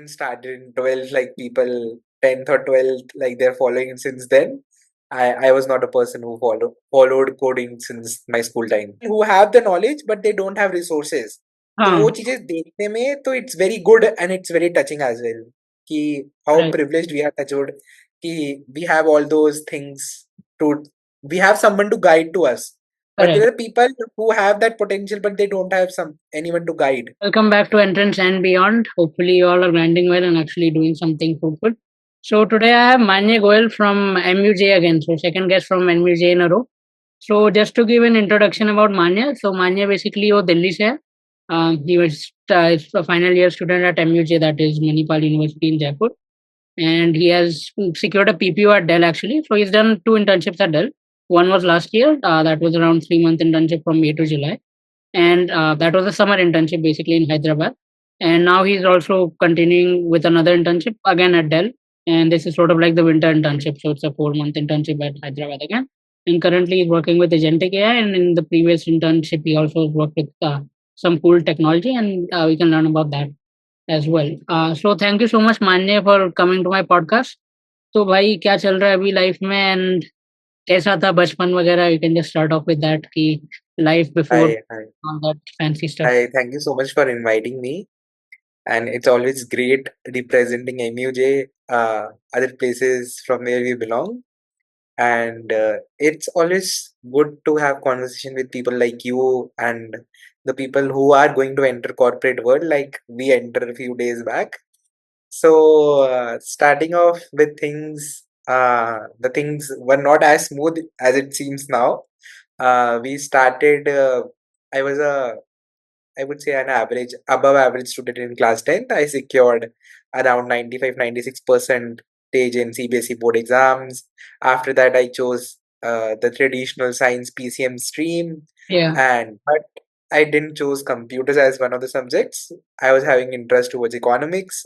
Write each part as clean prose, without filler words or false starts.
didn't start in 12th like people 10th or 12th like they're following since then. I was not a person who followed coding since my school time. Who have the knowledge but they don't have resources. तो हाँ वो चीजें देखने में तो it's very good and it's very touching as well कि how right privileged we are touched कि we have all those things to we have someone to guide to us. But correct. there are people who have that potential but they don't have anyone to guide. Welcome back to Entrance and Beyond. Hopefully, you all are grinding well and actually doing something fruitful. So, today I have Manya Goel from MUJ again. So, second guest from MUJ in a row. So, just to give an introduction about Manya. So, Manya basically वो दिल्ली से है. He was a final year student at MUJ, that is Manipal University in Jaipur. And he has secured a PPO at Dell actually. So, he's done 2 internships at Dell. One was last year, that was around 3 month internship from May to July, and that was a summer internship basically in Hyderabad. And now he's also continuing with another internship again at Dell, and this is sort of like the winter internship, so it's a 4 month internship at Hyderabad again. And currently he's working with agentic AI, and in the previous internship he also worked with some cool technology, and we can learn about that as well. So thank you so much Manya for coming to my podcast. तो भाई क्या चल रहा है अभी life में and कैसा था बचपन वगैरह you can just start off with that कि life before Hi. all that fancy stuff. Hi, thank you so much for inviting me. And it's always great representing MUJ, other places from where we belong. And it's always good to have conversation with people like you and the people who are going to enter corporate world like we entered a few days back. So starting off with things, the things were not as smooth as it seems now. We started. I was a I would say an average, above average student in class 10th. I secured around 95-96% in CBSE board exams. After that, I chose the traditional science PCM stream, Yeah, but I didn't choose computers as one of the subjects. I was having interest towards economics,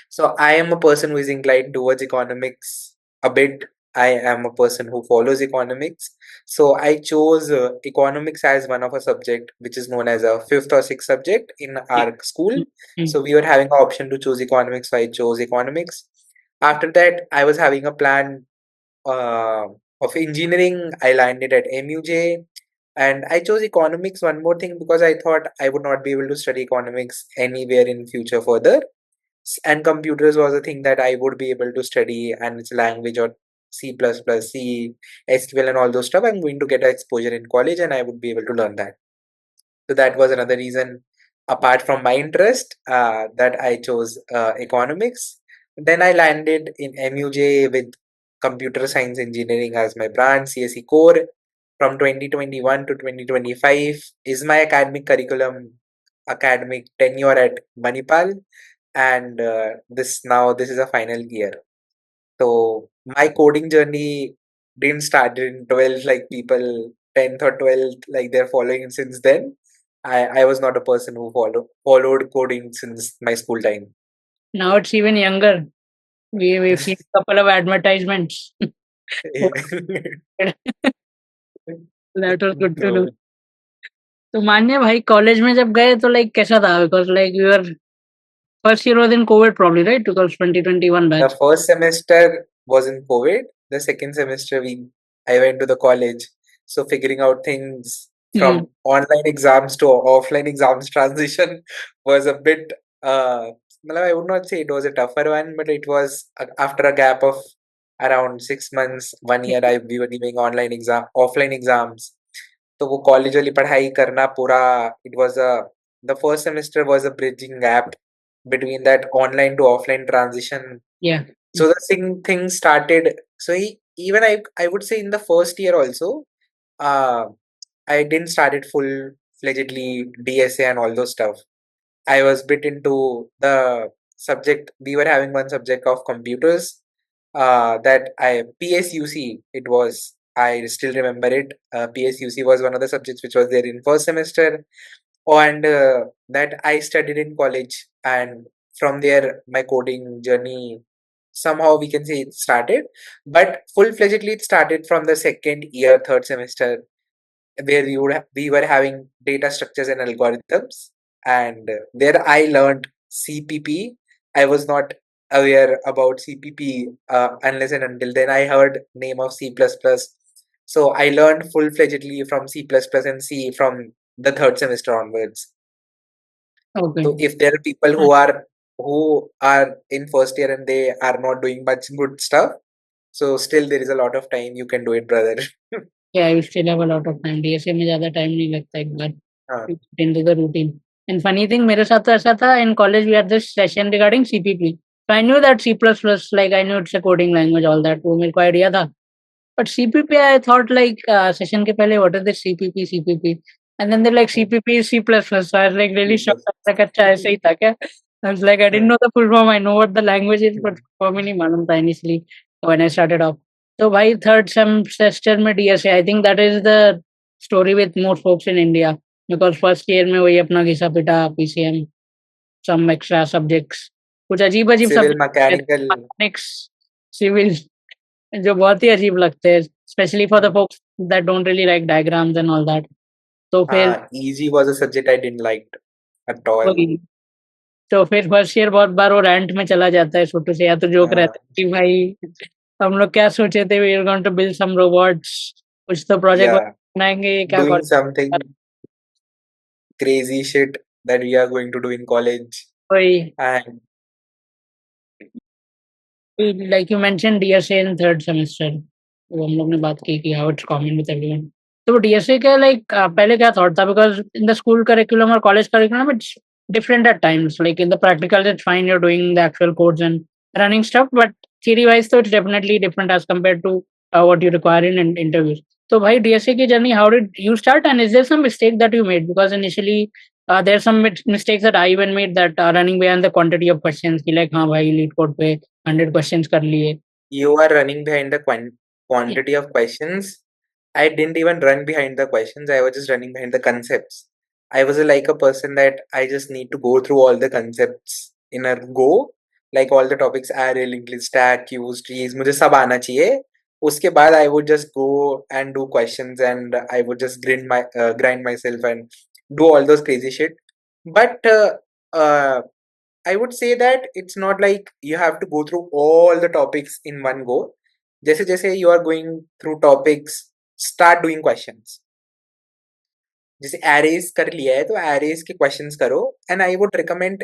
so I am a person who is inclined towards economics a bit. I am a person who follows economics. So I chose economics as one of a subject, which is known as a fifth or sixth subject in yeah. our school. Mm, So we were having an option to choose economics, so I chose economics. After that, I was having a plan uh, of engineering. I landed at MUJ. And I chose economics, one more thing, because I thought I would not be able to study economics anywhere in future further, and computers was a thing that I would be able to study, and it's a language or C++, C, SQL and all those stuff. I'm going to get exposure in college and I would be able to learn that. So that was another reason apart from my interest that I chose economics. Then I landed in MUJ with computer science engineering as my branch, CSE core. From 2021 to 2025 is my academic tenure at Manipal, and this is a final year. So my coding journey didn't start in 12th like people 10th or 12th like they're following since then. I was not a person who followed coding since my school time. now it's even younger. We've seen a couple of advertisements. That was good to know. So तो मान्य भाई college में जब गए तो like कैसा था because like your first year was in covid probably right because 2021 the batch. first semester was in COVID. The second semester I went to the college. So figuring out things from online exams to offline exams transition was a bit well, I would not say it was a tougher one, but it was after a gap of around 6 months, 1 year we were giving offline exams. तो वो college वाली पढ़ाई करना पूरा it was a the first semester was a bridging gap between that online to offline transition. Yeah. So the thing started. So even I would say in the first year also, uh, I didn't start it full fledgedly DSA and all those stuff. I was bit into the subject. We were having one subject of computers. That I PSUC. It was. I still remember it. PSUC was one of the subjects which was there in first semester, and that I studied in college. And from there, my coding journey somehow we can say it started, but full fledgedly it started from the second year, third semester, where we were having data structures and algorithms, and there I learned CPP I was not aware about CPP unless and until then I heard name of C++. So I learned full-fledgedly from C++ and C from the third semester onwards. Okay. So if there are people who are in first year and they are not doing much good stuff, so still there is a lot of time you can do it, brother. Yeah, you still have a lot of time. DSA में ज़्यादा time नहीं लगता एक बार हाँ, into the routine. And funny thing मेरे साथ तो ऐसा था in college we had this session regarding CPP. So I knew that C++, like I knew it's a coding language, all that. वो मेरे को idea था. But CPP, I thought like session के पहले what is this CPP, CPP? And then they're like CPP is C++. So I was like really shocked. I was like अच्छा ऐसे ही था क्या? I was like I didn't know the full form. I know what the language is, but for me नहीं मालूम था initially when I started off. So भाई third semester में DSA, I think that is the story with most folks in India because first year में वही अपना घिसा पिटा PCM, some extra subjects, कुछ अजीब अजीब civil, subjects, mechanical. mechanics, civil, जो बहुत ही अजीब लगते हैं specially for the folks that don't really like diagrams and all that तो फिर हाँ, easy was a subject I didn't like at all. वही तो फिर फर्स्ट ईयर बहुत बार वो रैंट में चला जाता है छोटू से या तो जोक हाँ, रहता है कि भाई हम लोग क्या सोचे थे we are going to build some robots कुछ तो प्रोजेक्ट yeah, बनाएंगे ये क्या doing college something crazy shit that we are going to do in college. वही And like you mentioned DSA in third semester वो हम लोग ने बात की कि how it's common with everyone तो DSA का like पहले क्या thought था because in the school curriculum or college curriculum it's different at times like in the practicals it's fine you're doing the actual codes and running stuff but theory wise so it's definitely different as compared to what you require in interviews so bhai DSA की journey how did you start and is there some mistake that you made because initially there's some mistakes that I even made that running behind the quantity of questions कि like हाँ भाई lead code पे 100 questions कर लिए you are running behind the quantity of questions. I didn't even run behind the questions. I was just running behind the concepts. I was like a person that I just need to go through all the concepts in a go. Like all the topics, array, linked list, stack, queues, trees, मुझे सब आना चाहिए. उसके बाद I would just go and do questions and I would just grind myself and do all those crazy shit. But I would say that it's not like you have to go through all the topics in one go. जैसे जैसे you are going through topics, start doing questions. जैसे arrays कर लिया है तो arrays के questions करो and I would recommend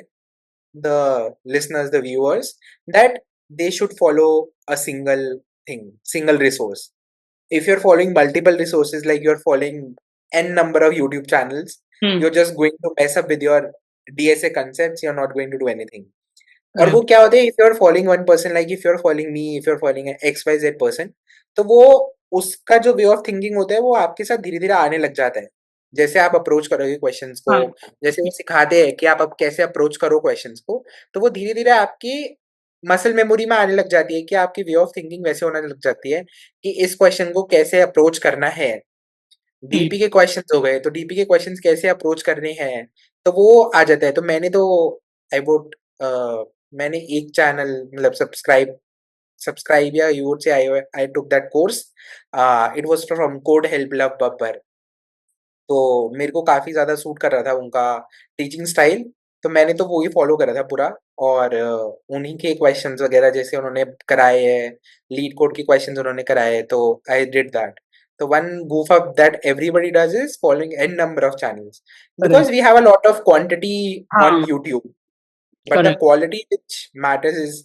the listeners, the viewers that they should follow a single thing, single resource. If you're following multiple resources, like you're following n number of YouTube channels, hmm. you're just going to mess up with your DSA concepts. You're not going to do anything. और Correct. वो क्या होता है if you are following one person like if you are following me if you are following x y z person तो वो उसका जो way of thinking होता है वो आपके साथ धीरे धीरे आने लग जाता है जैसे आप अप्रोच करोगे क्वेश्चंस को हाँ जैसे वो सिखाते हैं कि आप अब कैसे अप्रोच करो क्वेश्चंस को तो वो धीरे धीरे आपकी मसल मेमोरी में आने लग जाती है कि आपकी वे ऑफ थिंकिंग वैसे होने लग जाती है कि इस क्वेश्चन को कैसे अप्रोच करना है hmm. डीपी के क्वेश्चंस हो गए तो डीपी के क्वेश्चंस कैसे अप्रोच करने हैं तो वो आ जाता है तो मैंने तो आई वुड मैंने एक चैनल मतलब सब्सक्राइब या you would say I took that course it was from code help love Babbar तो मेरे को काफी ज्यादा सूट कर रहा था उनका टीचिंग स्टाइल तो मैंने तो वो ही फॉलो करा था पूरा और उन्हीं के क्वेश्चंस वगैरह जैसे उन्होंने कराए हैं लीड कोड के क्वेश्चंस उन्होंने कराए तो I did that so one goof up that everybody does is following n number of channels Correct. because we have a lot of quantity on हाँ YouTube but the correct. quality which matters is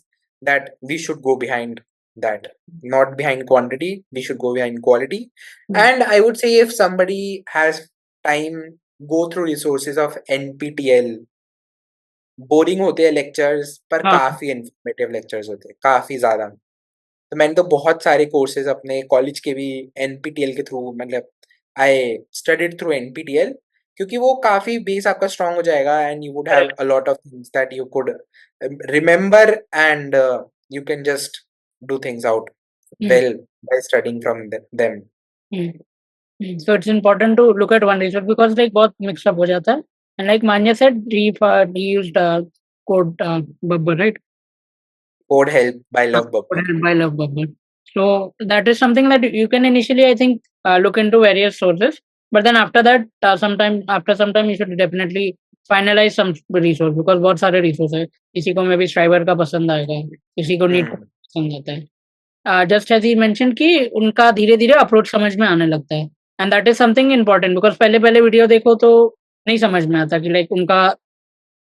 that we should go behind that not behind quantity we should go behind quality Hmm. and I would say if somebody has time go through resources of nptl boring होते हैं lectures पर हाँ काफी informative lectures होते हैं काफी ज्यादा तो मैंने तो बहुत सारे कोर्सेज अपने कॉलेज के भी एनपीटीएल के थ्रू मतलब आई स्टडीड थ्रू एनपीटीएल क्योंकि वो काफी बेस आपका स्ट्रांग हो जाएगा and you would have correct. A lot of things that you could remember and you can just do things out Hmm. Well by studying from them Hmm. So it's important to look at one resource because like बहुत mix up हो जाता है and like Manya said he used code bubble right code help by love code Babbar help by love bubble so that is something that you can initially I think look into various sources but then after that sometime after some time you should definitely finalize some resource, because बहुत सारे resource है। किसी को may be striver का पसंद आएगा, किसी को नीट हम्म पसंद आता है। जस्ट एज़ ही मेंशन कि उनका धीरे-धीरे अप्रोच समझ में आने लगता है, and that is something important, because पहले-पहले वीडियो देखो तो नहीं समझ में आता कि लाइक उनका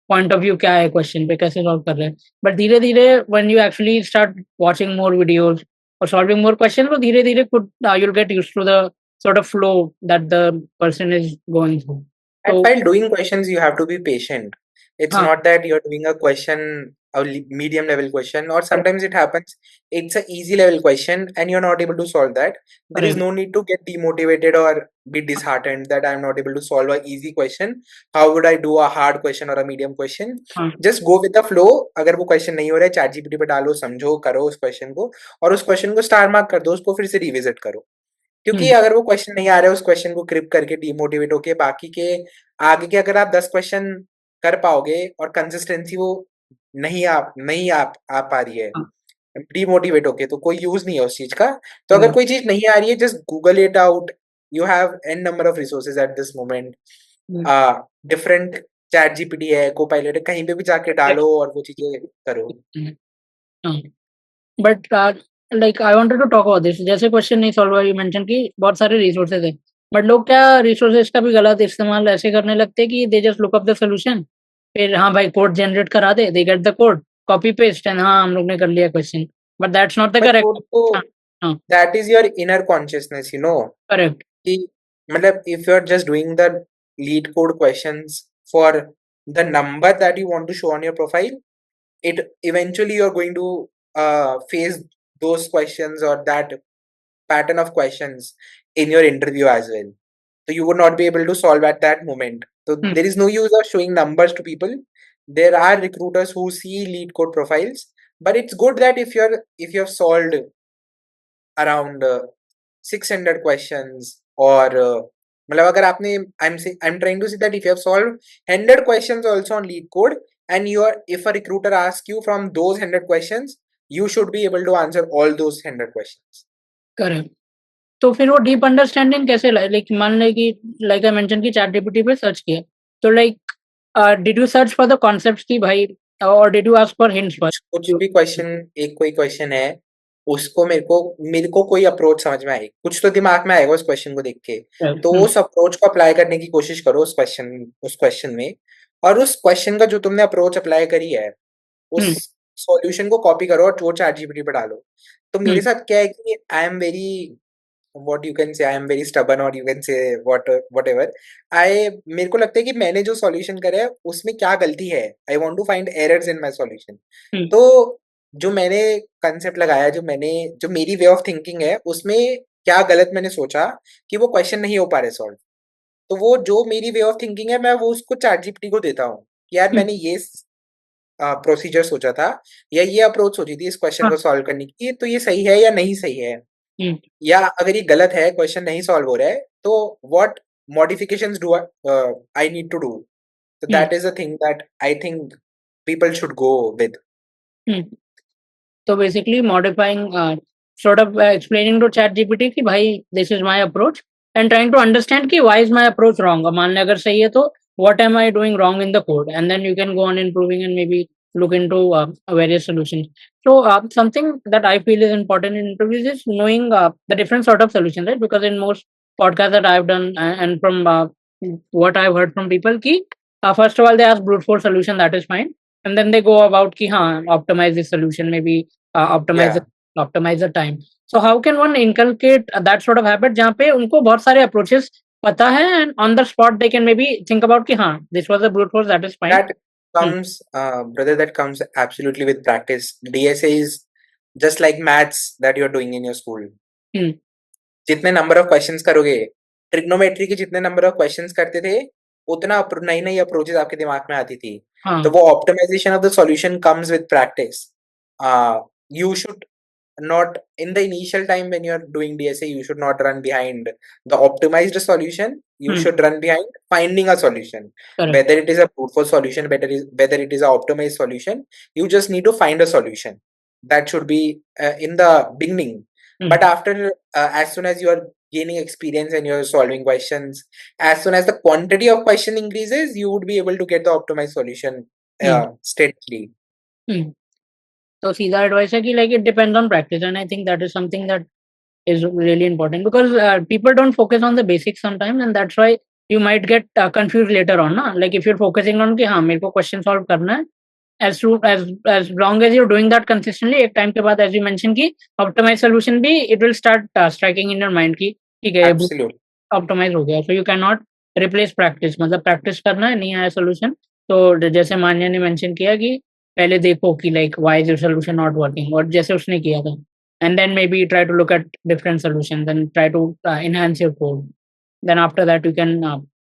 पॉइंट ऑफ व्यू क्या है क्वेश्चन पे, कैसे सॉल्व कर रहे हैं। बट धीरे-धीरे when you actually start watching more videos और सॉल्विंग मोर क्वेश्चन, तो धीरे-धीरे खुद you'll get used to the sort of flow that the person is going through. And तो while doing questions, you have to be patient. It's हाँ, not that you're doing a question, medium level question, or correct, sometimes it happens, it's a easy level question and you're not able to solve that. There is correct, no need to get demotivated or be disheartened that I'm not able to solve a easy question. How would I do a hard question or a medium question? हाँ, Just go with the flow. अगर वो question नहीं हो रहा है, chat GPT पे डालो, समझो, करो उस क्वेश्चन को, और उस क्वेश्चन को स्टार मार्क कर दो, उसको फिर से रिविजिट करो। क्योंकि हुँ, अगर वो क्वेश्चन नहीं आ रहा है, उस क्वेश्चन को क्रिप करके डिमोटिवेट होके बाकी के आगे के अगर आप 10 क्वेश्चन कर पाओगे और कंसिस्टेंसी वो नहीं आ पा रही है, हाँ, डिमोटिवेट होके, तो कोई यूज नहीं है उस चीज का। तो अगर करेक्ट, कोई चीज नहीं आ रही है, just Google it out. You have an number of resources at this moment. Hmm, different chat GPT है, कोपायलट है, कहीं पे भी जाके डालो और वो चीजें करो। करेक्ट, हाँ। But like I wanted to talk about this, जैसे क्वेश्चन नहीं सॉल्व हुआ, यू मेंशन कि बहुत सारे रिसोर्सेज है, बट लोग क्या रिसोर्सेज का भी गलत इस्तेमाल ऐसे करने लगते हैं कि they just look up the solution, फिर हाँ भाई कोड जनरेट करा दे, they get the code, copy paste and हाँ हम लोग ने कर लिया question, but that's not the but वो करेक्ट। तो हाँ, हाँ, that is your inner consciousness, correct, कि मतलब if you are just doing the lead code questions for the number that you want to show on your profile, it eventually you're going to face those questions or that pattern of questions in your interview as well. So you would not be able to solve at that moment. So hmm, there is no use of showing numbers to people. There are recruiters who see lead code profiles, but it's good that if you have solved around 600 questions or मतलब अगर आपने I'm trying to say that if you have solved 100 questions also on lead code, and if a recruiter asks you from those 100 questions, you should be able to answer all those 100 questions. Correct. तो फिर वो deep understanding कैसे लाए? Like मान लें कि like I mention कि ChatGPT पे सर्च किया, तो like did you search for the concepts कि भाई, और did you ask for hints कुछ कुछ फर्स्ट? भी क्वेश्चन, एक कोई क्वेश्चन है, उसको मेरे को कोई अप्रोच समझ में आएगी, कुछ तो दिमाग में आएगा उस क्वेश्चन को देख के। तो हुँ, उस अप्रोच को अप्लाई करने की कोशिश करो उस क्वेश्चन में, और उस क्वेश्चन का जो तुमने अप्रोच अप्लाई करी है, उस हुँ, सॉल्यूशन को कॉपी करो और वो चैट जीपीटी पे डालो। तो हुँ, मेरे साथ क्या है कि I am very, what you can say, I am very stubborn, और यू कैन से व्हाटएवर। आई मेरे को लगता है कि मैंने जो सॉल्यूशन करा है उसमें क्या गलती है, I want to find errors in my solution. Hmm, तो जो मैंने कंसेप्ट लगाया, जो मेरी वे ऑफ थिंकिंग है, उसमें क्या गलत मैंने सोचा कि वो क्वेश्चन नहीं हो पा रहे सॉल्व। तो वो जो मेरी वे ऑफ थिंकिंग है, मैं वो उसको चैट जीपीटी को देता हूँ कि यार हुँ, मैंने ये प्रोसीजर सोचा था, या ये अप्रोच सोची थी इस क्वेश्चन हाँ, को सॉल्व करने की, तो ये सही है या नहीं सही है, हुँ, या अगर ये गलत है, क्वेश्चन नहीं सॉल्व हो रहा है, तो what modifications do I need to do. So हुँ, that is a thing that I think people should go with. Hmm. So basically modifying, sort of explaining to ChatGPT कि भाई this is my approach and trying to understand कि why is my approach wrong? अब मान लें अगर सही है तो what am I doing wrong in the code? And then you can go on improving and maybe look into various solutions. So something that I feel is important in interviews is knowing the different sort of solutions, right? Because in most podcasts that I've done and from what I've heard from people, कि first of all they ask brute force solution, that is fine, and then they go about कि हाँ optimize this solution, maybe optimize Yeah, the time. So how can one inculcate that sort of habit जहाँ पे उनको बहुत सारे approaches पता है and on the spot they can maybe think about कि हाँ this was a brute force, that is fine. that Hmm. brother, that comes absolutely with practice. DSA is just like maths that you're doing in your school. Hmm. जितने number of questions करोगे, trigonometry के जितने number of questions करते थे, उतना नई नई approaches आपके दिमाग में आती थी। तो हाँ. वो optimization of the solution comes with practice. You should not, in the initial time when you're doing DSA, you should not run behind the optimized solution. You Hmm. should run behind finding a solution, Correct. whether it is a brute force solution, whether it is a optimized solution. You just need to find a solution. That should be in the beginning. But after, as soon as you are gaining experience and you're solving questions, as soon as the quantity of question increases, you would be able to get the optimized solution Hmm. steadily. Hmm. So सीधा advice है कि like it depends on practice, and I think that is something that is really important because people don't focus on the basics sometimes, and that's why you might get confused later on. Na? Like if you're focusing on कि हाँ मेरे को question solve करना है, as long as you're doing that consistently, एक time के बाद as you mentioned कि optimized solution भी it will start striking in your mind कि ठीक है Absolutely. ऑप्टिमाइज हो गया, so you can not replace practice, मतलब प्रैक्टिस करना है, नहीं आया सोल्यूशन तो जैसे मान्या ने मेंशन किया कि पहले देखो कि like why is your solution not working, और जैसे उसने किया था, and then maybe try to look at different solutions and try to enhance your code, then after that you can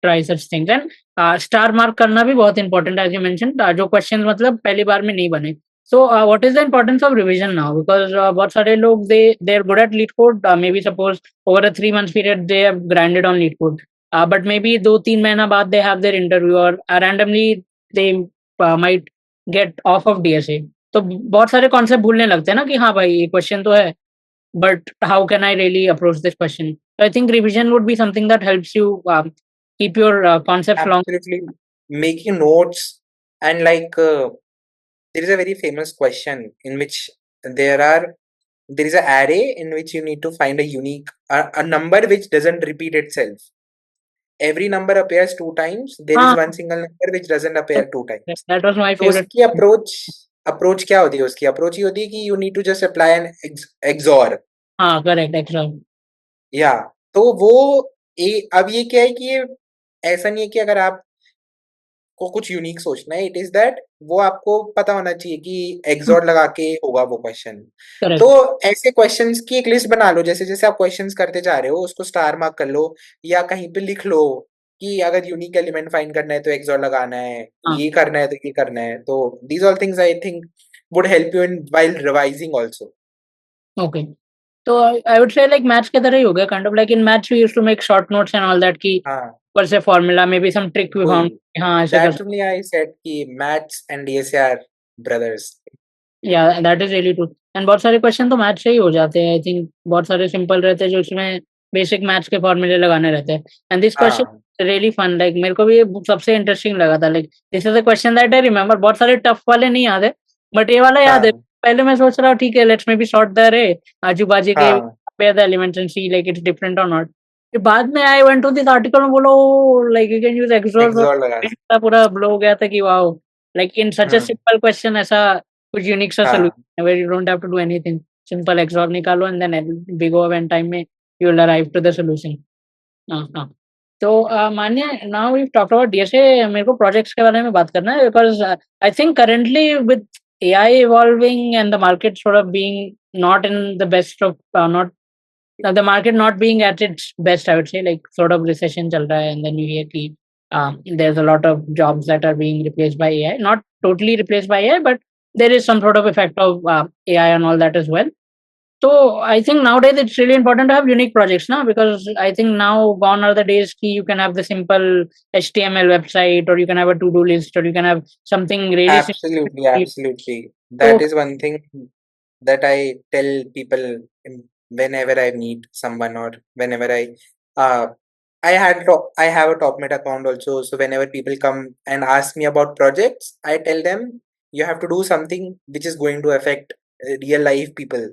try such things and star mark करना भी बहुत important है as you mention, जो question मतलब पहली बार में नहीं बने. So, what is the importance of revision now? Because बहुत सारे लोग they're good at lead code. Maybe suppose over a 3 months period they have grinded on lead code. But maybe 2-3 महीना बाद they have their interview or randomly they might get off of DSA. तो बहुत सारे concept भूलने लगते हैं ना कि हाँ भाई ये क्वेश्चन तो है, but how can I really approach this question? So I think revision would be something that helps you keep your concepts long. Absolutely. Making notes and there is a very famous question in which there is an array in which you need to find a unique a number which doesn't repeat itself. Every number appears 2 times. There is हाँ, one single number which doesn't appear 2 times. that was my तो favorite. उसकी approach क्या होती है? उसकी approach ये होती है कि you need to just apply an XOR. हाँ, करेक्ट, एक्स्ट्रा. या तो वो अब ये क्या है कि ये ऐसा नहीं है कि अगर आप को कुछ यूनिक सोचना है, इट इज दैट वो आपको पता होना चाहिए कि एक्सॉर लगा के होगा वो क्वेश्चन. तो करेक्ट. ऐसे क्वेश्चंस की एक लिस्ट बना लो, जैसे जैसे आप क्वेश्चंस करते जा रहे हो उसको स्टार मार्क कर लो या कहीं पे लिख लो कि अगर यूनिक एलिमेंट फाइंड करना है तो एक्सॉर लगाना है, हाँ, ये करना है तो ये करना है. तो these all things I think would help you in while revising also. Okay. तो I would say like maths की तरह ही हो गया, kind of like in maths we used to make short notes and all that कि हाँ, ऊपर से formula may be some trick we वही. फाउंड, हाँ ऐसे कर. दैट्स ओनली आई सेड कि maths and DSA are brothers. या that is really true. And बहुत सारे क्वेश्चन तो मैथ्स से ही हो जाते हैं, आई थिंक बहुत सारे सिंपल रहते हैं जो उसमें बेसिक मैथ्स के फॉर्मूले लगाने रहते हैं. एंड दिस क्वेश्चन हाँ, रियली फन, लाइक मेरे को भी ये सबसे इंटरेस्टिंग लगा था, like this is a question that I remember. बहुत सारे टफ वाले नहीं याद है, बट ये वाला याद है. हाँ, पहले मैं सोच रहा हूँ ठीक है let's may be sort the रे आजू बाजू के हाँ. compare the elements and see like it's different or not. फिर बाद में I went to this article में बोला like you can use XOR, XOR लगा. पूरा ब्लो हो गया था कि wow, like in such a hmm, simple question ऐसा कुछ यूनिक सा हाँ, solution where you don't have to do anything, simple XOR निकालो and then big O and time में you will arrive to the solution. हाँ, हाँ. तो मान्य now we talked about DSA, मेरे को प्रोजेक्ट्स के बारे में बात करना है because I think currently with AI evolving and the market sort of being not in the best of not the market not being at its best, I would say, like sort of recession chal raha hai, and then you hear ki there's a lot of jobs that are being replaced by AI, not totally replaced by AI, but there is some sort of effect of AI and all that as well. So I think nowadays it's really important to have unique projects now, because I think now gone are the days ki you can have the simple HTML website, or you can have a to-do list, or you can have something really absolutely, simple. absolutely. That So is one thing that I tell people whenever I meet someone or whenever uh, I have a TopMate account also. So whenever people come and ask me about projects, I tell them you have to do something which is going to affect real life people,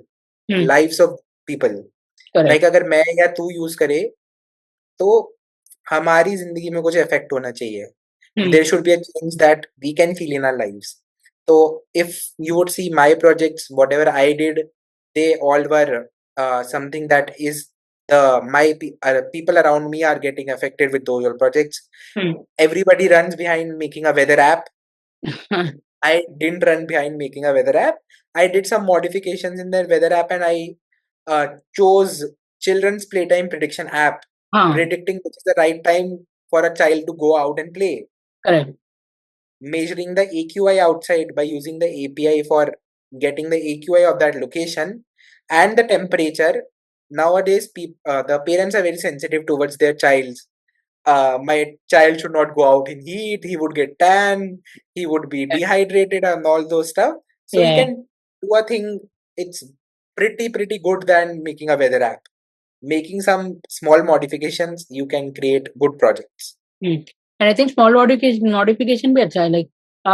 hmm, lives of people. correct. Like अगर मैं या तू use करे तो हमारी जिंदगी में कुछ इफेक्ट होना चाहिए. Hmm, There should be a change that we can feel in our lives. So if you would see my projects, whatever I did, they all were something that is people around me are getting affected with those all projects. hmm. Everybody runs behind making a weather app. I didn't run behind making a weather app. I did some modifications in the weather app and I chose children's playtime prediction app, हाँ, predicting which is the right time for a child to go out and play, correct. measuring the AQI outside by using the API for getting the AQI of that location and the temperature. Nowadays, the parents are very sensitive towards their child's. My child should not go out in heat. He would get tan. He would be dehydrated and all those stuff. So he Yeah. can do a thing. It's pretty good than making a weather app. Making some small modifications, you can create good projects. Hmm. And I think small modification भी अच्छा है. Like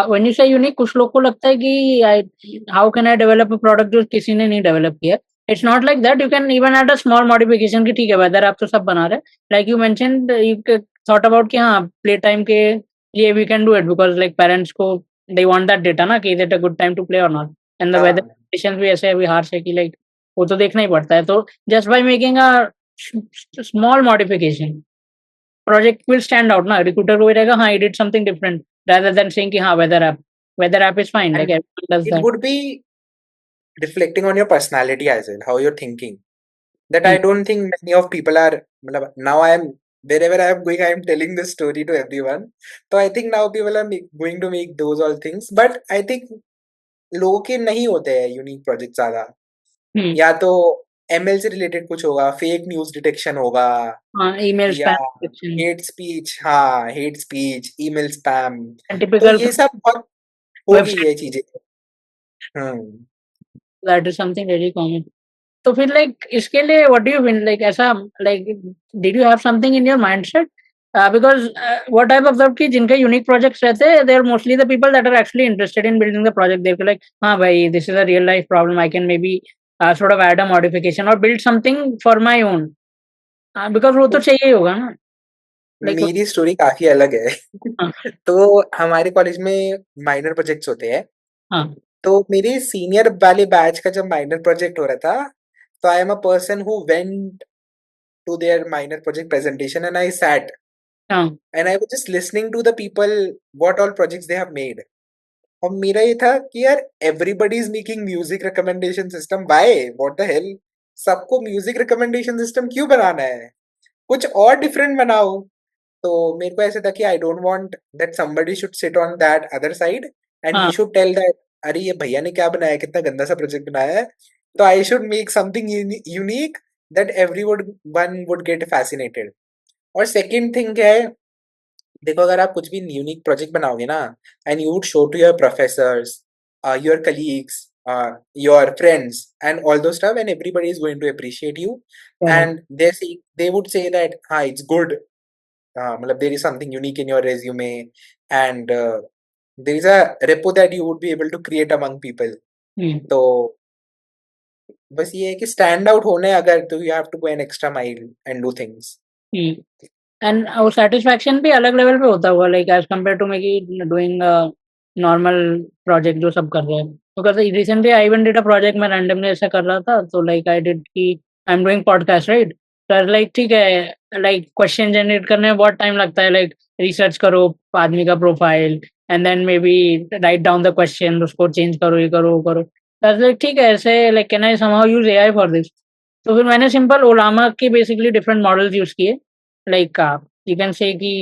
when you say unique, कुछ लोग को लगता है कि how can I develop a product जो किसी ने नहीं develop किया. It's not like that. You can even add a small modification कि ठीक है weather आप तो सब बना रहे. Like you mentioned, thought about कि हाँ play time के लिए we can do it because like parents को they want that data ना कि is it a good time to play or not. And the weather हाँ conditions भी ऐसे अभी harsh है कि like वो तो देखना ही पड़ता है. तो just by making a small modification project will stand out ना recruiter को भी रहेगा हाँ he did something different rather than saying कि हाँ weather app is fine like and everyone does it that. would be reflecting on your personality as well, how you're thinking. That Hmm. I don't think many of people are. Matlab, now I am wherever I am going, I am telling this story to everyone. So I think now people are going to make those all things. But I think लोगों के नहीं होते हैं unique project ज्यादा. Hmm. या तो ML से related कुछ होगा, फेक न्यूज डिटेक्शन होगा, हाँ email या spam detection हेट स्पीच, हाँ hate speech, email spam. and तो typical ये सब बहुत होगी website ये चीजें. हम्म. that is something really common. तो फिर like इसके लिए what do you mean like ऐसा like did you have something in your mindset? Because what I've observed कि जिनके unique projects रहते हैं they are mostly the people that are actually interested in building the project. They feel like हाँ भाई this is a real life problem I can maybe sort of add a modification or build something for my own. Because वो तो तो चाहिए ही होगा ना like मेरी story काफी अलग है. हाँ तो हमारे कॉलेज में माइनर प्रोजेक्ट्स होते हैं. हाँ तो मेरे सीनियर वाले बैच का जब माइनर प्रोजेक्ट हो रहा था, तो I am a person who went to their minor project presentation and I sat हाँ and I was just listening to the people what all projects they have made. और मेरा ये था कि यार everybody is making music recommendation system. Why? What the hell? सबको music recommendation system क्यों बनाना है? कुछ और डिफरेंट बनाओ. तो मेरे को ऐसा था कि I don't want that somebody should sit on that other side and he हाँ should tell that अरे ये भैया ने क्या बनाया, कितना गंदा सा प्रोजेक्ट बनाया है. तो I should make something unique that everyone would get fascinated. और सेकंड थिंग क्या है, देखो अगर आप कुछ भी यूनिक प्रोजेक्ट बनाओगे ना and you would show to your professors, your colleagues, your friends and all those stuff and everybody is going to appreciate you correct. And they would say that हाँ इट्स गुड. मतलब there is something unique in your resume and there is a repo that you would be able to create among people. Hmm तो बस ये है कि stand out होने अगर तो you have to go an extra mile and do things. Hmm and वो satisfaction भी अलग लेवल पे होता होगा लाइक एज कम्पेयर टू मेकी डूइंग नॉर्मल प्रोजेक्ट जो सब कर रहे हैं because recently I even did a project मैं रैंडमली ऐसा कर रहा था तो लाइक आई डिड कि I am doing podcast right तो लाइक ठीक है लाइक क्वेश्चन जनरेट करने में बहुत टाइम लगता है लाइक रिसर्च करो आदमी का profile and then maybe write down the question उसको चेंज करो ये करो वो करो लाइक ठीक है ऐसे like can I somehow use AI for this तो फिर मैंने सिंपल ओलामा के बेसिकली डिफरेंट मॉडल्स यूज किए लाइक you can say कि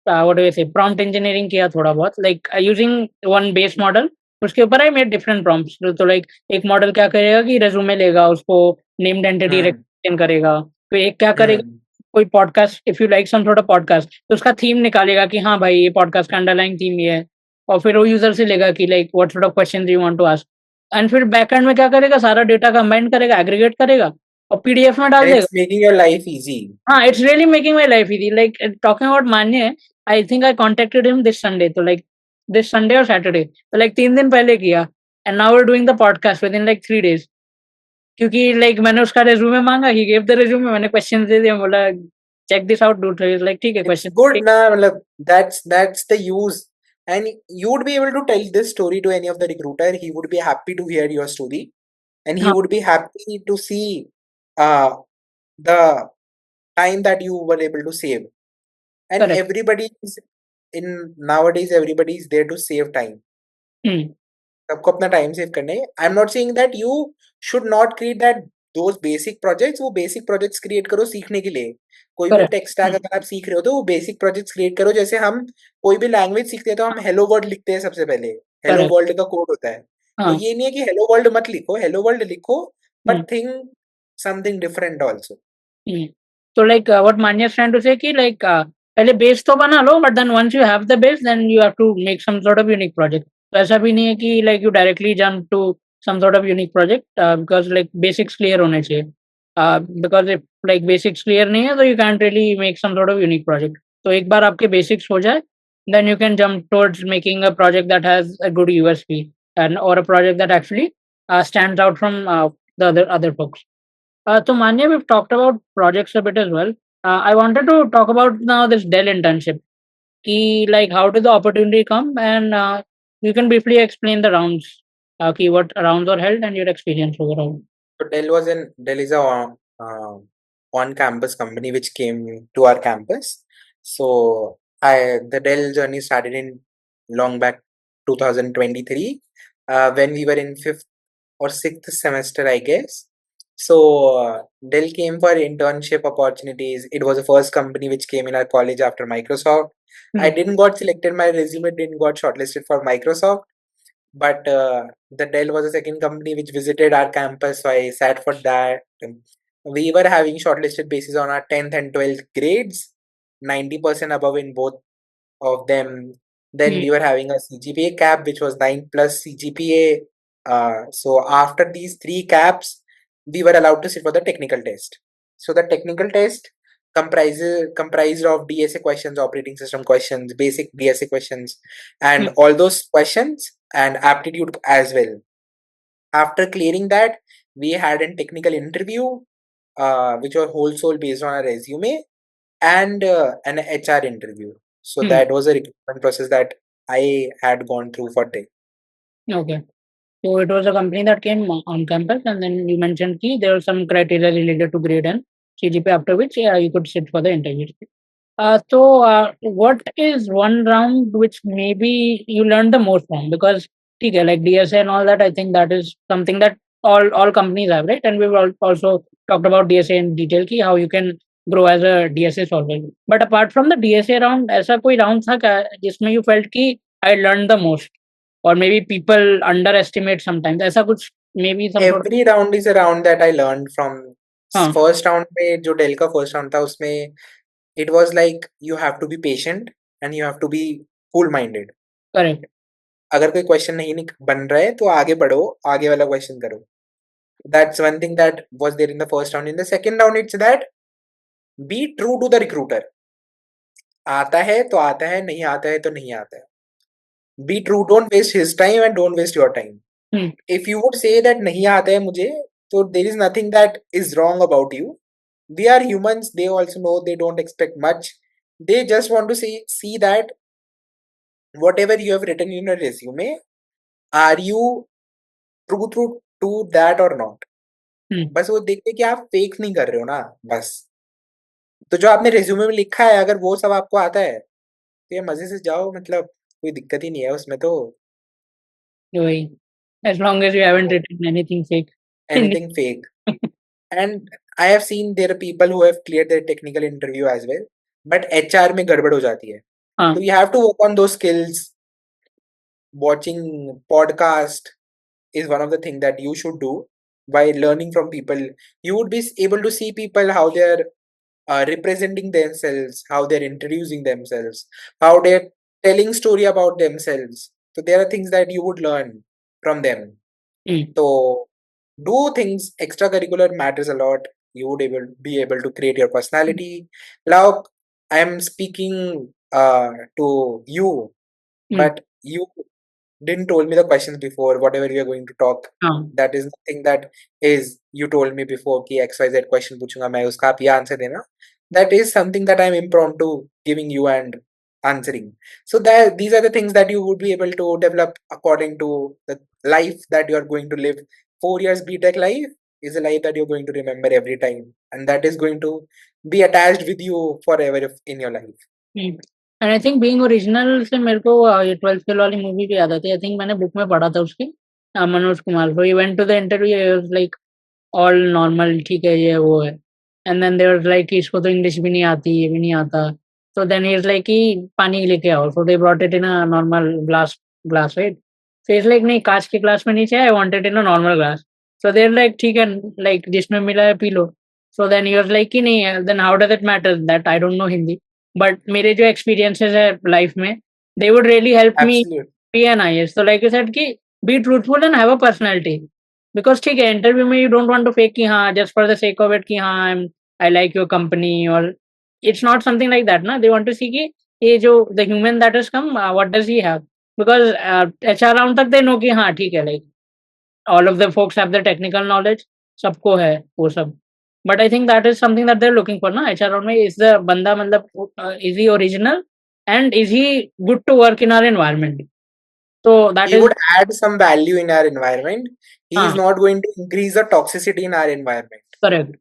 what do I say prompt engineering किया थोड़ा बहुत like using one base model उसके ऊपर आई मेड डिफरेंट प्रॉम्प्ट्स तो लाइक एक मॉडल क्या करेगा कि रेज्यूमे लेगा उसको नेम्ड एंटिटी हम्म. रिकग्निशन करेगा फिर एक क्या करेगा हम्म. कोई podcast if you like some sort of podcast तो उसका थीम निकालेगा कि हाँ भाई ये पॉडकास्ट का अंडरलाइन थीम ये है और फिर वो यूजर से लेगा कि like what sort of question you want to ask and फिर बैकएंड में क्या करेगा सारा डेटा कंबाइन करेगा एग्रीगेट करेगा और पीडीएफ में डाल And देगा. it's making your life easy. It's really making my life easy. Like talking about Manya, I think I contacted him this Sunday. So like this Sunday or Saturday. So like 3 दिन पहले किया. And now we're doing the podcast within like 3 days. क्योंकि like मैंने उसका resume मांगा, he gave the resume, मैंने questions दे दिया, बोला check this out dude. So he's like ठीक है It's question. good na, matlab, that's the use. And you would be able to tell this story to any of the recruiter. He would be happy to hear your story, and he हाँ would be happy to see uh, the time that you were able to save. And correct. everybody is in nowadays, everybody is there to save time. हम्म सबको अपना time save करने. I am not saying that you should not create that those basic projects. वो basic projects create करो सीखने के लिए. कोई भी correct. टेक स्टैक अगर आप सीख रहे हो तो वो बेसिक प्रोजेक्ट्स क्रिएट करो. जैसे हम कोई भी लैंग्वेज सीखते हैं तो हम हेलो वर्ल्ड लिखते हैं सबसे पहले. Hello correct. वर्ल्ड का कोड होता है. तो हाँ ये नहीं है कि हेलो वर्ल्ड मत लिखो, हेलो वर्ल्ड लिखो, hmm but think something different also. Hmm तो like what Manya is trying to say कि like पहले बेस तो बना लो but then once you have the base then you have to make some sort of unique project. तो ऐसा भी नहीं है कि like you directly jump to some sort of unique project, because like basics clear होने चाहिए. Because if like basics clear नहीं है, तो you can't really make some sort of unique project. तो एक बार आपके basics हो जाए, then you can jump towards making a project that has a good USP, and or a project that actually stands out from the other folks. So Manya, we've talked about projects a bit as well. I wanted to talk about now this Dell internship. Like how did the opportunity come, and you can briefly explain the rounds. What rounds were held and your experience overall. So Dell is a on-campus company which came to our campus. So the Dell journey started in long back 2023, when we were in fifth or sixth semester, I guess. So Dell came for internship opportunities. It was the first company which came in our college after Microsoft. I Hmm. didn't got selected. My resume didn't got shortlisted for Microsoft, but the Dell was the second company which visited our campus, so I sat for that. We were having shortlisted basis on our 10th and 12th grades, 90% above in both of them. Then Hmm. we were having a CGPA cap, which was 9 plus CGPA. So after these three caps, we were allowed to sit for the technical test. So the technical test comprised of DSA questions, operating system questions, basic DSA questions, Hmm. and all those questions and aptitude as well. After clearing that, we had a technical interview, which was whole soul based on a resume, and an HR interview. So Hmm. that was a recruitment process that I had gone through for day. Okay. So it was a company that came on campus, and then you mentioned key there were some criteria related to grade and CGPA, after which you could sit for the interview. What is one round which maybe you learned the most from? Because okay, like DSA and all that, I think that is something that all companies have, right? And we've also talked about DSA in detail, ki how you can grow as a DSA solver. But apart from the DSA round, ऐसा कोई round था क्या जिसमें you felt कि I learned the most, or maybe people underestimate sometimes? ऐसा कुछ maybe some sort of. Every round is a round that I learned from. हाँ, First round में जो डेल का first round था उसमें it was like you have to be patient and you have to be cool minded. correct. अगर कोई question नहीं बन रहा है तो आगे बढ़ो, आगे वाला क्वेश्चन करो. That's one thing that was there in the first round. In the second round, it's that be true to the recruiter. आता है तो आता है, नहीं आता है तो नहीं आता है. Be true, don't waste his time and don't waste your time. Hmm. If you would say that नहीं आता है मुझे, so there is nothing that is wrong about you. They are humans, they also know they don't expect much. They just want to see that whatever you have written in your resume, are you true to that or not? Hmm. बस वो देखते कि आप fake नहीं कर रहे हो ना, बस. तो जो आपने resume में लिखा है, अगर वो सब आपको आता है, तो ये मजे से जाओ, मतलब कोई दिक्कत ही नहीं है उसमें तो. वही. As long as you haven't written anything fake. Anything fake. And I have seen there are people who have cleared their technical interview as well, but HR में गड़बड़ हो जाती है. So हाँ. you have to work on those skills. Watching podcast is one of the things that you should do by learning from people. You would be able to see people how they're representing themselves, how they're introducing themselves, how they're telling story about themselves. So there are things that you would learn from them. Hmm. So do things. Extracurricular matters a lot. You would be able to create your personality. Now I am speaking to you, Hmm. but you didn't told me the questions before. Whatever we are going to talk, हाँ. that is nothing that is you told me before कि XYZ question पूछूंगा मैं उसका आप ये answer देना. That is something that I'm impromptu giving you and answering. So that these are the things that you would be able to develop according to the life that you are going to live. 4 years BTech life is a life that you're going to remember every time, and that is going to be attached with you forever in your life. Hmm. And I think being original से मेरे को ये 12th fail वाली movie भी याद आती है. I think मैंने बुक में पढ़ा था उसकी. Manoj Kumar. So he went to the interview. He was like all normal, ठीक है ये वो है. And then they were like कि इसको तो इंग्लिश भी नहीं आती, ये भी नहीं आता. So then he is like कि पानी लेके आओ. So they brought it in a normal glass, right? So he's like नहीं कांच के ग्लास में नहीं चाहिए. I want it in a normal glass. So they're like ठीक है, like जिसमें मिला है P low. So then he was like कि नहीं, then how does it matter that I don't know Hindi? But मेरे जो experiences है life में, they would really help me Absolutely. be an IAS. So like you said कि be truthful and have a personality. Because ठीक है interview में you don't want to fake कि हाँ just for the sake of it कि हाँ I like your company or it's not something like that ना. They want to see कि ये जो the human that has come what does he have, because HR round तक they know कि हाँ ठीक है like all of the folks have the technical knowledge, सबको है वो सब. But I think that is something that they're looking for ना HR round में. Is the बंदा मतलब is he original and is he good to work in our environment? So that He is would add some value in our environment. He is हाँ not going to increase the toxicity in our environment. correct.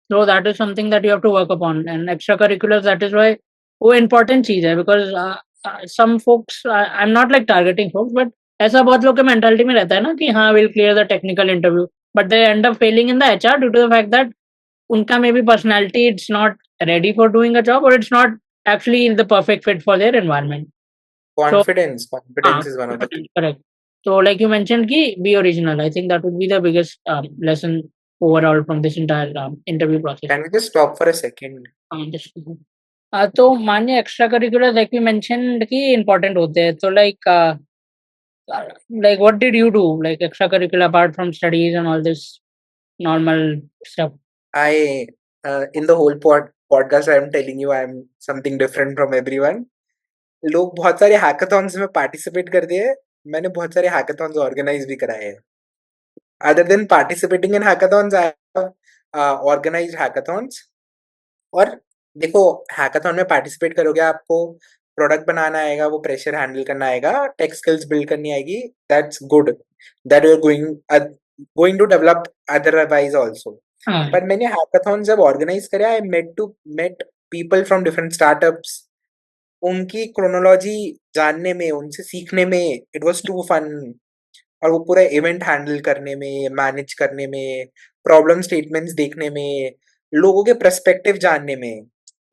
So that is something that you have to work upon. And extracurriculars, that is why वो important चीज है. Because some folks I'm not like targeting folks, but ऐसा बहुत लोग के mentality में रहता है ना कि हाँ we'll clear the technical interview, but they end up failing in the HR due to the fact that उनका maybe personality it's not ready for doing a job, or it's not actually the perfect fit for their environment. So Confidence is one of the key. correct. So like you mentioned कि be original. I think that would be the biggest lesson overall from this entire interview process. Can we just stop for a second? Just तो मानिए extracurricular like we mentioned कि important होते हैं, तो like what did you do like extracurricular apart from studies and all this normal stuff? I in the whole podcast I'm telling you I'm something different from everyone. लोग बहुत सारे hackathons में participate करते हैं. मैंने बहुत सारे हैकाथॉन्स ऑर्गेनाइज भी कराए हैं. Other than participating in hackathons, I have organized hackathons. और देखो हैकाथॉन में पार्टिसिपेट करोगे आपको प्रोडक्ट बनाना आएगा, वो प्रेशर हैंडल करना आएगा, टेक स्किल्स बिल्ड करनी आएगी. That's good that you are going to develop otherwise also. हाँ पर मैंने हैकाथॉन जब ऑर्गेनाइज करे, I met people from different startups. उनकी क्रोनोलॉजी जानने में, उनसे सीखने में इट वाज टू फन. और वो पूरा इवेंट हैंडल करने में, मैनेज करने में, प्रॉब्लम स्टेटमेंट्स देखने में, लोगों के पर्सपेक्टिव जानने में.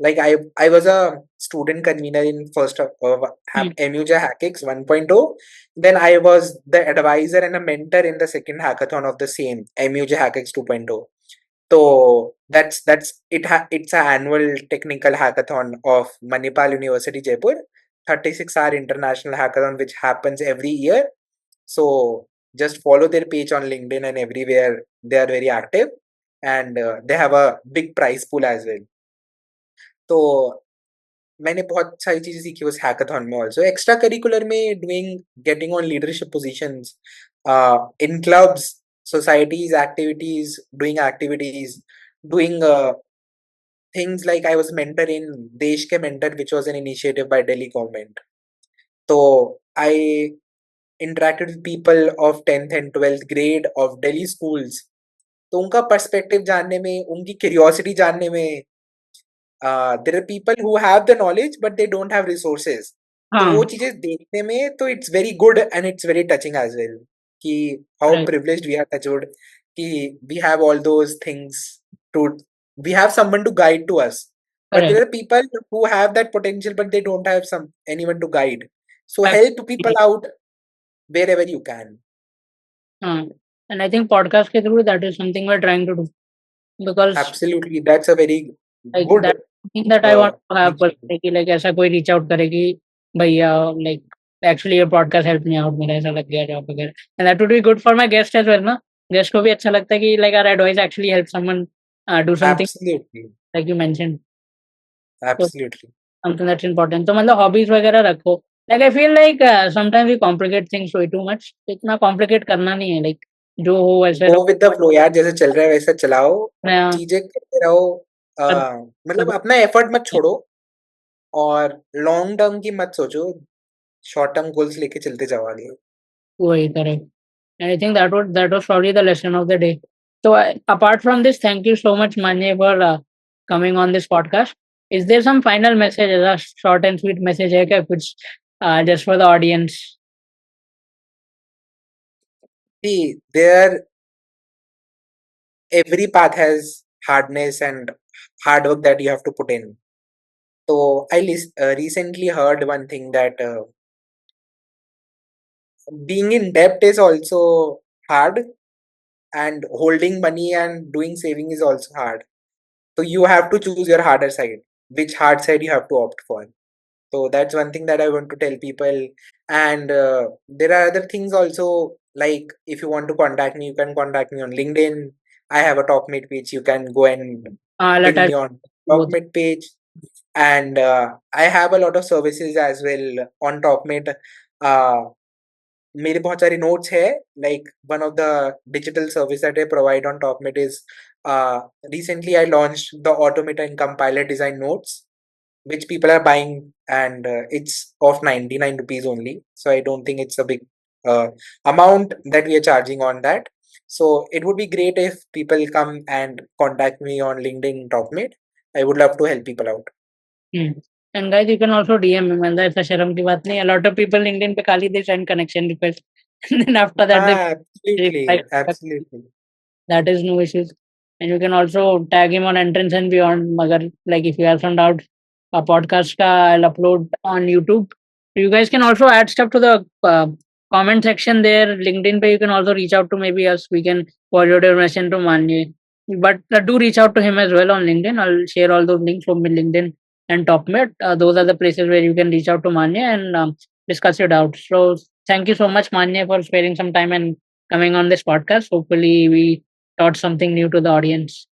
Like I was a student convener in first MUJ Hackix 1.0. Then I was the advisor and a mentor in the second hackathon of the same MUJ Hackix 2.0. So that's it. It's an annual technical hackathon of Manipal University Jaipur, 36-hour international hackathon which happens every year. So just follow their page on LinkedIn and everywhere. They are very active, and they have a big prize pool as well. तो मैंने बहुत सारी चीजें सीखी उस hackathon में. Also extra curricular में doing getting on leadership positions in clubs, societies, activities, doing activities, doing things like I was mentor in Desh Ke Mentor, which was an initiative by Delhi government. So I interacted with people of 10th and 12th grade of Delhi schools. तो उनका perspective जानने में, उनकी curiosity जानने में, there are people who have the knowledge but they don't have resources. तो हाँ वो चीजें देखने में तो it's very good and it's very touching as well कि how correct privileged we are, touched कि we have all those things to, we have someone to guide to us. But correct. there are people who have that potential but they don't have anyone to guide. So Fact- help people out wherever you can. हाँ and I think podcast के through that is something we're trying to do, because Absolutely, that's a very like good that thing that I want to have initiative. personally कि like ऐसा कोई reach out करे कि भैया like actually your podcast helped me out, मेरा ऐसा लग गया जॉब वगैरह. And that would be good for my guest as well ना. Guest को भी अच्छा लगता है कि like our advice actually help someone do something Absolutely, like you mentioned. So absolutely. something that's important. तो मतलब hobbies वगैरह रखो. Like I feel like sometimes we complicate things way too much. इतना complicate करना नहीं है. Like जो हो वैसे गो रखो. विद द फ्लो यार, जैसे चल रहा है वैसा चलाओ, नया चीजें करते रहो. मतलब अपना एफर्ट मत छोड़ो और लॉन्ग टर्म की मत सोचो, शॉर्ट टर्म गोल्स लेके चलते जाओ आगे. वही correct. And I think that was probably the lesson of the day. So apart from this, thank you so much, Manya, for coming on this podcast. Is there some final message, a short and sweet message है क्या कुछ just for the audience? See, there every path has hardness and hard work that you have to put in. So I recently heard one thing that being in debt is also hard, and holding money and doing saving is also hard. So you have to choose your harder side. Which hard side you have to opt for? So that's one thing that I want to tell people. And there are other things also, like if you want to contact me, you can contact me on LinkedIn. I have a TalkMate page. You can go and I'll ping attach me on both. TalkMate page. And I have a lot of services as well on TalkMate. Uh, मेरे बहुत सारे notes है. Like one of the digital service that I provide on TalkMate is uh, recently I launched the Automate and Compiler Design Notes, which people are buying, and it's of 99 rupees only. So I don't think it's a big uh, amount that we are charging on that. So it would be great if people come and contact me on LinkedIn TalkMate. I would love to help people out. Hmm. And guys, you can also DM me. मतलब ऐसा शर्म की बात नहीं. A lot of people LinkedIn पे खाली they send connection request, and then after that they reply. Absolutely, absolutely. That is no issues. And you can also tag him on entrance and beyond. Magar, like if you have some doubt, a podcast I'll upload on YouTube. You guys can also add stuff to the comment section there. LinkedIn pay you can also reach out to maybe us. We can forward your message to Manye. But do reach out to him as well on LinkedIn. I'll share all those links from LinkedIn and TopMate. Those are the places where you can reach out to Manye and discuss your doubts. So thank you so much, Manye, for sparing some time and coming on this podcast. Hopefully, we taught something new to the audience.